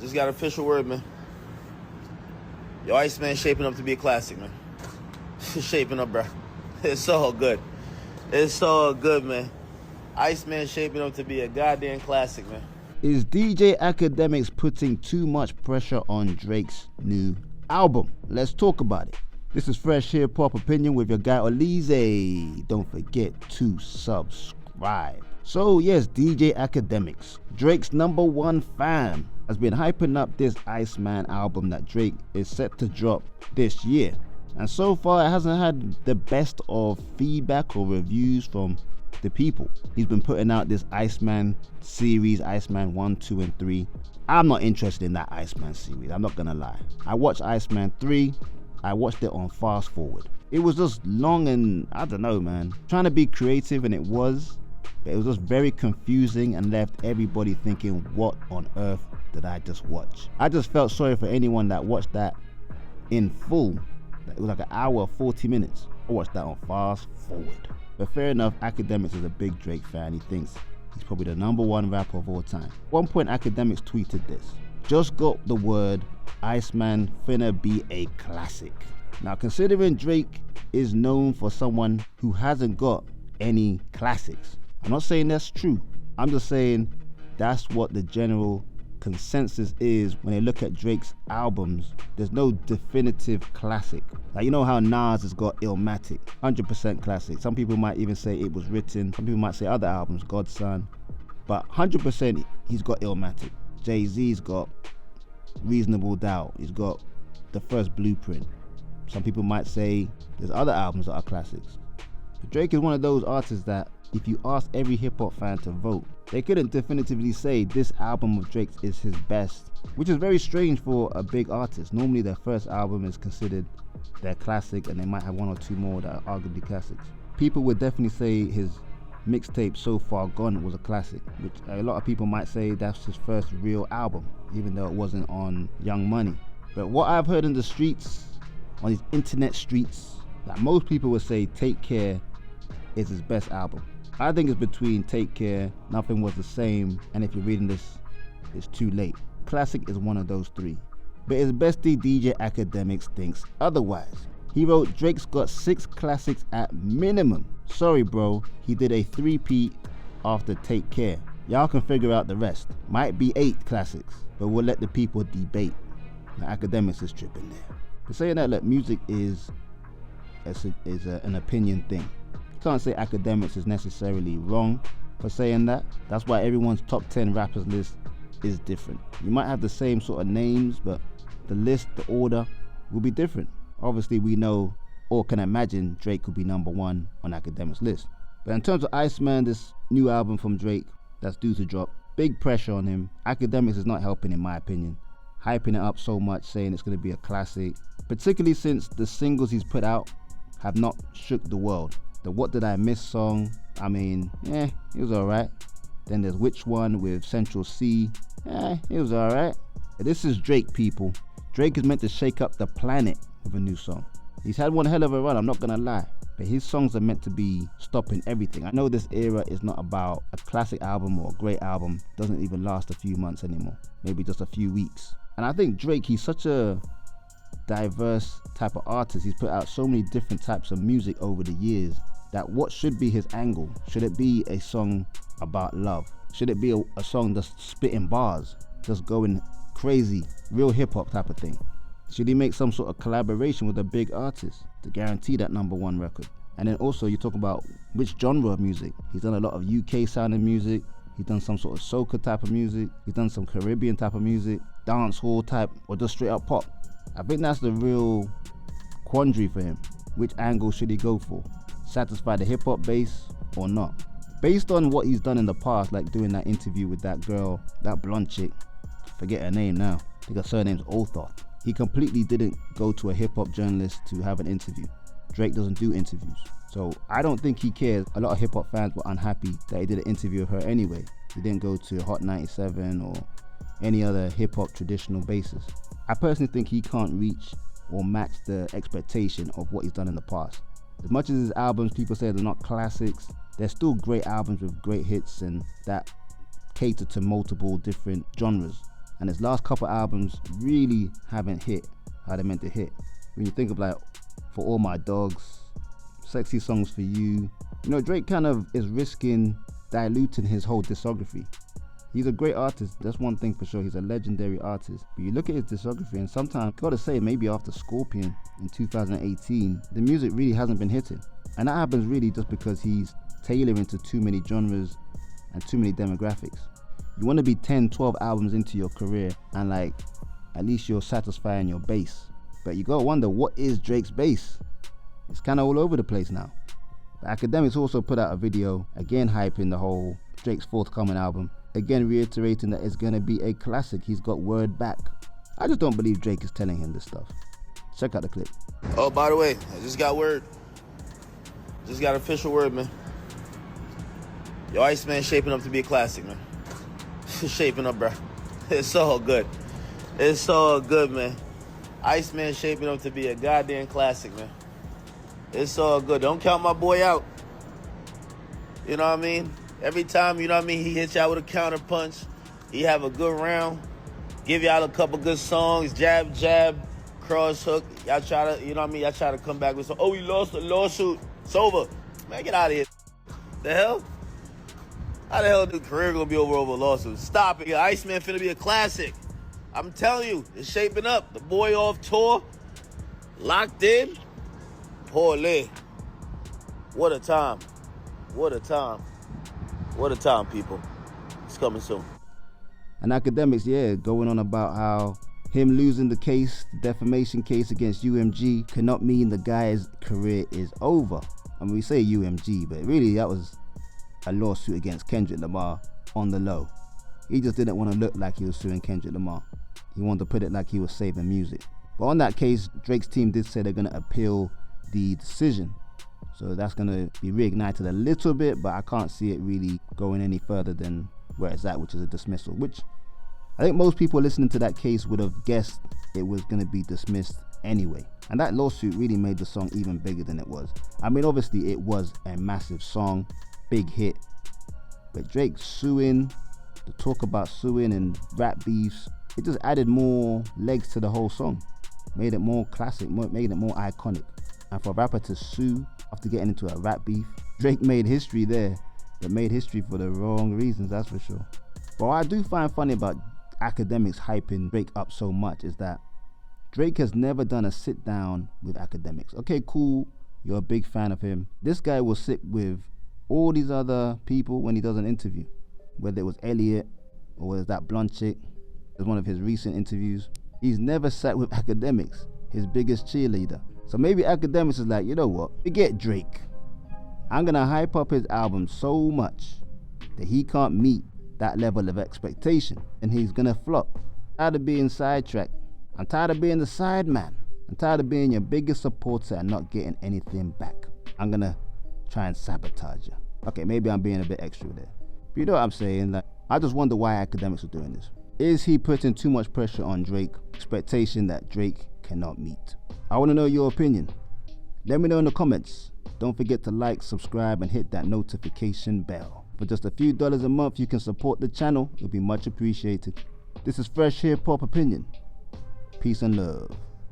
Just got an official word, man. Yo, Iceman shaping up to be a classic, man. Shaping up, bro. It's all good. It's all good, man. Iceman shaping up to be a goddamn classic, man. Is DJ Akademiks putting too much pressure on Drake's new album? Let's talk about it. This is Fresh Hip-Hop Opinion with your guy Oleezeh. Don't forget to subscribe. So yes, DJ Akademiks, Drake's #1 fan, has been hyping up this Iceman album that Drake is set to drop this year. And so far it hasn't had the best of feedback or reviews from the people. He's been putting out this Iceman series, Iceman 1, 2, and 3. I'm not interested in that Iceman series, I'm not gonna lie. I watched Iceman 3, I watched it on fast forward. It was just long and I don't know, man. Trying to be creative, and it was, but it was just very confusing and left everybody thinking, what on earth did I just watch? I just felt sorry for anyone that watched that in full. It was like an hour, 40 minutes. I watched that on fast forward. But fair enough, Akademiks is a big Drake fan. He thinks he's probably the #1 rapper of all time. At one point, Akademiks tweeted this: "Just got the word, Iceman finna be a classic." Now, considering Drake is known for someone who hasn't got any classics, I'm not saying that's true. I'm just saying that's what the general consensus is when they look at Drake's albums. There's no definitive classic. Like, you know how Nas has got Illmatic, 100% classic. Some people might even say It Was Written. Some people might say other albums, Godson. But 100% he's got Illmatic. Jay-Z's got Reasonable Doubt. He's got The First Blueprint. Some people might say there's other albums that are classics. But Drake is one of those artists that if you ask every hip-hop fan to vote, they couldn't definitively say this album of Drake's is his best, which is very strange for a big artist. Normally their first album is considered their classic, and they might have one or two more that are arguably classics. People would definitely say his mixtape So Far Gone was a classic, which a lot of people might say that's his first real album, even though it wasn't on Young Money. But what I've heard in the streets, on these internet streets, that most people would say Take Care is his best album. I think it's between Take Care, Nothing Was the Same, and if you're reading this, it's Too Late. Classic is one of those three. But his bestie DJ Akademiks thinks otherwise. He wrote, Drake's got 6 classics at minimum. Sorry bro, he did a 3-peat after Take Care. Y'all can figure out the rest. Might be 8 classics, but we'll let the people debate. Now Akademiks is tripping there. But saying that, look, music is an opinion thing. You can't say Akademiks is necessarily wrong for saying that. That's why everyone's top 10 rappers list is different. You might have the same sort of names, but the list, the order will be different. Obviously we know or can imagine Drake could be #1 on Akademiks' list. But in terms of Iceman, this new album from Drake that's due to drop, big pressure on him. Akademiks is not helping in my opinion. Hyping it up so much, saying it's going to be a classic, particularly since the singles he's put out have not shook the world. The What Did I Miss song, I mean, it was alright. Then there's Which One with Central C, it was alright. This is Drake, people. Drake is meant to shake up the planet with a new song. He's had one hell of a run, I'm not gonna lie, but his songs are meant to be stopping everything. I know this era is not about a classic album or a great album, doesn't even last a few months anymore, maybe just a few weeks. And I think Drake, he's such a diverse type of artist. He's put out so many different types of music over the years that what should be his angle? Should it be a song about love? Should it be a song that's spitting bars, just going crazy, real hip-hop type of thing? Should he make some sort of collaboration with a big artist to guarantee that #1 record? And then also you talk about which genre of music. He's done a lot of UK sounding music. He's done some sort of soca type of music. He's done some Caribbean type of music, dance hall type, or just straight up pop. I think that's the real quandary for him. Which angle should he go for? Satisfy the hip hop base or not? Based on what he's done in the past, like doing that interview with that girl, that blonde chick, forget her name now, I think her surname's Oleezeh. He completely didn't go to a hip hop journalist to have an interview. Drake doesn't do interviews. So I don't think he cares. A lot of hip hop fans were unhappy that he did an interview with her anyway. He didn't go to Hot 97 or any other hip hop traditional basis. I personally think he can't reach or match the expectation of what he's done in the past. As much as his albums, people say they're not classics, they're still great albums with great hits and that cater to multiple different genres. and his last couple albums really haven't hit how they meant to hit. When you think of like For All My Dogs, Sexy Songs For You, you know, Drake kind of is risking diluting his whole discography. He's a great artist, that's one thing for sure. He's a legendary artist. But you look at his discography, and sometimes, gotta say, maybe after Scorpion in 2018, the music really hasn't been hitting. And that happens really just because he's tailoring to too many genres and too many demographics. You want to be 10, 12 albums into your career, and like, at least you're satisfying your base. But you gotta wonder, what is Drake's base? It's kind of all over the place now. But Akademiks also put out a video, again hyping the whole Drake's forthcoming album, again reiterating that it's gonna be a classic. He's got word back. I just don't believe Drake is telling him this stuff. Check out the clip. Oh, by the way, I just got word. Just got official word, man. Yo, Iceman shaping up to be a classic, man. Shaping up, bro. It's all good. It's all good, man. Iceman shaping up to be a goddamn classic, man. It's all good. Don't count my boy out. You know what I mean? Every time, you know what I mean, he hits y'all with a counter punch. He have a good round. Give y'all a couple good songs. Jab, jab, cross hook. Y'all try to, you know what I mean? Y'all try to come back with some, oh, you lost the lawsuit. It's over. Man, get out of here. The hell? How the hell is the career gonna be over a lawsuit? Stop it. Iceman finna be a classic. I'm telling you, it's shaping up. The boy off tour, locked in. Oleezeh. What a time. What a time. What a time, people. It's coming soon. And Akademiks, yeah, going on about how him losing the case, the defamation case against UMG, cannot mean the guy's career is over. I mean, we say UMG, but really that was a lawsuit against Kendrick Lamar on the low. He just didn't want to look like he was suing Kendrick Lamar. He wanted to put it like he was saving music. But on that case, Drake's team did say they're going to appeal the decision. So that's going to be reignited a little bit, but I can't see it really going any further than where it's at, which is a dismissal, which I think most people listening to that case would have guessed it was going to be dismissed anyway. And that lawsuit really made the song even bigger than it was. I mean, obviously it was a massive song, big hit, but Drake suing, the talk about suing and rap beefs, it just added more legs to the whole song, made it more classic, made it more iconic. And for a rapper to sue after getting into a rap beef, Drake made history there, but made history for the wrong reasons, that's for sure. But what I do find funny about Akademiks hyping Drake up so much is that Drake has never done a sit down with Akademiks. Okay, cool, you're a big fan of him. This guy will sit with all these other people when he does an interview, whether it was Elliot or was that blonde chick. It was one of his recent interviews. He's never sat with Akademiks, his biggest cheerleader. So maybe Akademiks is like, you know what, forget Drake. I'm gonna hype up his album so much that he can't meet that level of expectation and he's gonna flop. I'm tired of being sidetracked. I'm tired of being the side man. I'm tired of being your biggest supporter and not getting anything back. I'm gonna try and sabotage you. Okay, maybe I'm being a bit extra there. But you know what I'm saying? Like, I just wonder why Akademiks are doing this. Is he putting too much pressure on Drake? Expectation that Drake cannot meet. I want to know your opinion. Let me know in the comments. Don't forget to like, subscribe, and hit that notification bell. For just a few dollars a month, you can support the channel. It'll be much appreciated. This is Fresh Hiphop Opinion. Peace and love.